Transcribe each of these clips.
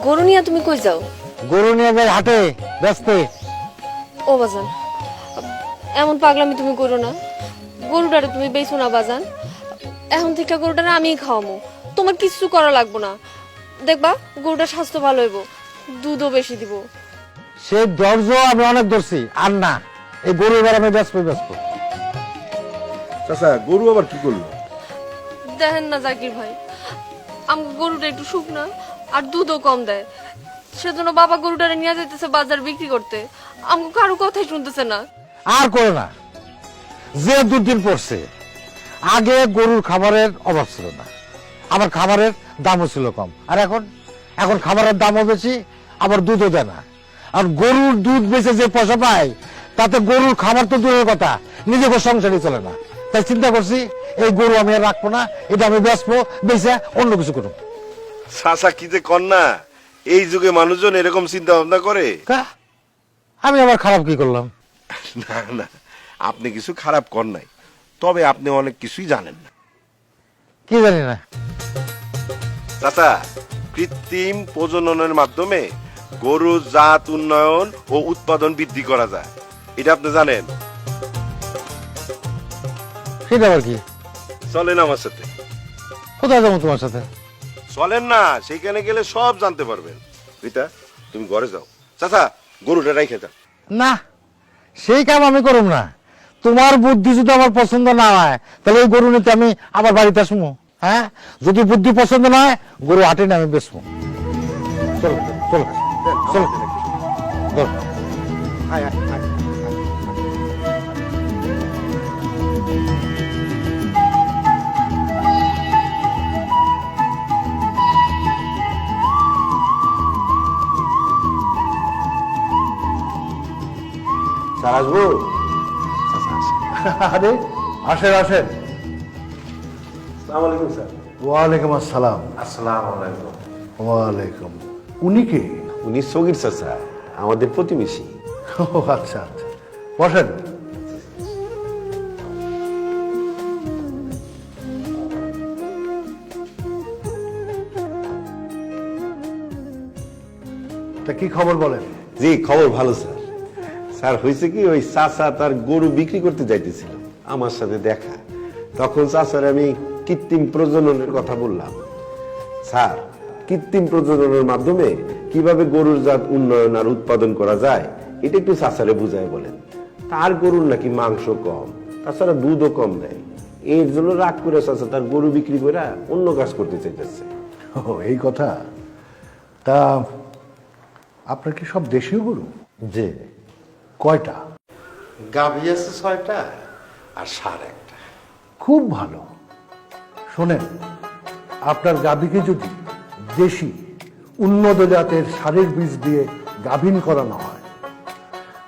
গরু নিয়ে তুমি কই যাও? গরু নিয়ে যাই হাটে ব্যস্ত। ও বাজান, এমন পাগলামি তুমি করো না। গরুটারে তুমি বেচো না বাজান। এখন থেকে গরুটারে আমিই খাওয়ামো, তোমার কিছু করা লাগবো না। দেখবা গরুটার স্বাস্থ্য ভালো হইব, দুধও বেশি দিব। সেই দর্জ আমি অনেক ধরছি, আর না এই গরু এবার আমি ব্যস্ত। চাচা গরু আবার কি করলো? দেখেন না জাকির ভাই, আমার গরুটা একটু শুকনা আর দুধও কম দেয়, সেজন্য বাবা গরুটারে নিয়ে যাইতেছে বাজার বিক্রি করতে। আমাকে কারো কথাই শুনতেছে না। আর করে না, যে দুদিন পড়ছে। আগে গরুর খাবারের অভাব ছিল না, আবার খাবারের দামও ছিল কম। আর এখন খাবারের দামও বেশি, আবার দুধও দেয় না। আর গরুর দুধ বেচে যে পয়সা পায়, তাতে গরুর খাবার তো দূরের কথা, নিজেকে সংসারই চলে না। তাই চিন্তা করছি এই গরু আমি আর রাখবো না, এটা আমি বেচবো, বেচে অন্য কিছু করবো। চাচা কি যে কন্যা, এই যুগে মানুষজন এরকম চিন্তা ভাবনা করে? আমি আবার খারাপ কি করলাম? না না, আপনি কিছু খারাপ কর নাই, তবে আপনি অনেক কিছুই জানেন না। কি জানি না। চাচা, কৃত্রিম প্রজননের মাধ্যমে গরুর জাত উন্নয়ন ও উৎপাদন বৃদ্ধি করা যায়, এটা আপনি জানেন? সেটা আবার কি? চলেন আমার সাথে। কোথায় যাবো তোমার সাথে? চলেন না, সেইখানে গেলে সব জানতে পারবেন। রীতা, তুমি ঘরে যাও, চাচা গরুটা রাইখে যাও। না, সেই কাম আমি করুম না। তোমার বুদ্ধি যদি আমার পছন্দ না হয়, তাহলে ওই গরু নিতে আমি আবার বাড়িতে আসবো। হ্যাঁ, যদি বুদ্ধি পছন্দ না হয়, গরু হাটে না আমি বেচবো। চলো চলো চলো চলো। আয়, আয়, আয়। স্যার আসবো? আরে আসেন আসেন। আসসালামু আলাইকুম স্যার। ওয়ালাইকুম আসসালাম। আসসালামু আলাইকুম। ওয়ালাইকুম। উনি কে? উনি সগীর চাচা, আমাদের প্রতিবেশী। ও আচ্ছা আচ্ছা, বসেন। তা কি খবর বলেন? জি খবর ভালো স্যার। স্যার হয়েছে কি, ওই চাচা তার গরু বিক্রি করতে যাইতেছিল, আমার সাথে দেখা। তখন চাচার আমি কৃত্রিম প্রজননের কথা বললাম। স্যার, কৃত্রিম প্রজননের মাধ্যমে কিভাবে গরুর জাত উন্নয়ন আর উৎপাদন করা যায়, এটা একটু চাচারে বুঝায় বলেন। তার গরুর নাকি মাংস কম, তাছাড়া দুধও কম দেয়। এর জন্য রাগ করে চাচা তার গরু বিক্রি করে অন্য কাজ করতে চাইতেছে। ও এই কথা। তা আপনার কি সব দেশীয় গরু? জি। কয়টা? গাভী আছে 6টা আর ষাঁড় একটা। খুব ভালো। শোনেন, আপনার গাভীকে যদি দেশি উন্নত জাতের ষাঁড়ের বীজ দিয়ে গাভীন করানো হয়,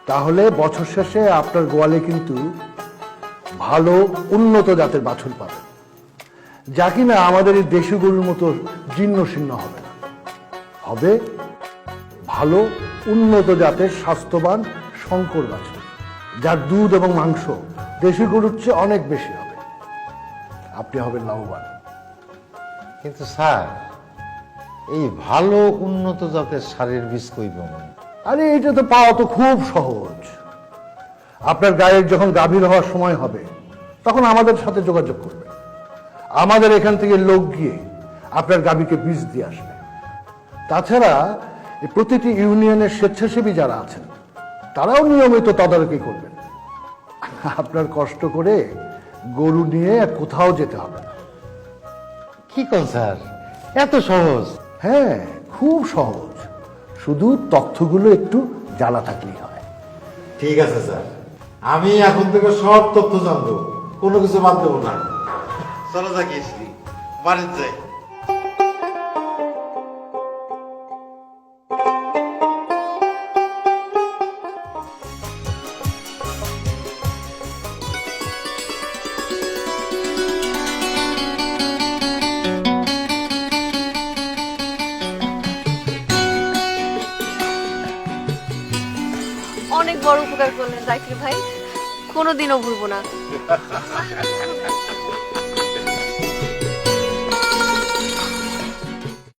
তাহলে বছর শেষে আপনার গোয়ালে কিন্তু ভালো উন্নত জাতের বাছুর পাবেন, যা কিনা আমাদের এই দেশি গরুর মতো জীর্ণ শীর্ণ হবে না। হবে ভালো উন্নত জাতের স্বাস্থ্যবান শঙ্কর বাছুর, যার দুধ এবং মাংস দেশি গরুর চেয়ে অনেক বেশি হবে। আপনি হবেন লাভবান। কিন্তু স্যার, এই ভালো উন্নত জাতের সারের বীজ কই পাবো? আরে এটা তো পাওয়া তো খুব সহজ। আপনার গায়ের যখন গাভীর হওয়ার সময় হবে, তখন আমাদের সাথে যোগাযোগ করবে। আমাদের এখান থেকে লোক গিয়ে আপনার গাভীকে বীজ দিয়ে আসবে। তাছাড়া এই প্রতিটি ইউনিয়নের স্বেচ্ছাসেবী যারা আছেন, তারাও নিয়মিত তদারকি করবেন। আপনার কষ্ট করে গরু নিয়ে আর কোথাও যেতে হবে না। কি কোন স্যার, এত সহজ? হ্যাঁ, খুব সহজ। শুধু তথ্যগুলো একটু জানা থাকলেই হয়। ঠিক আছে স্যার, আমি এখন থেকে সব তথ্য জানবো, কোনো কিছু বাদ দেবো না। চলো যাকি, বাড়িতে যাই। অনেক বড় উপকার করলেন জাকির ভাই, কোনোদিনও ভুলবো না।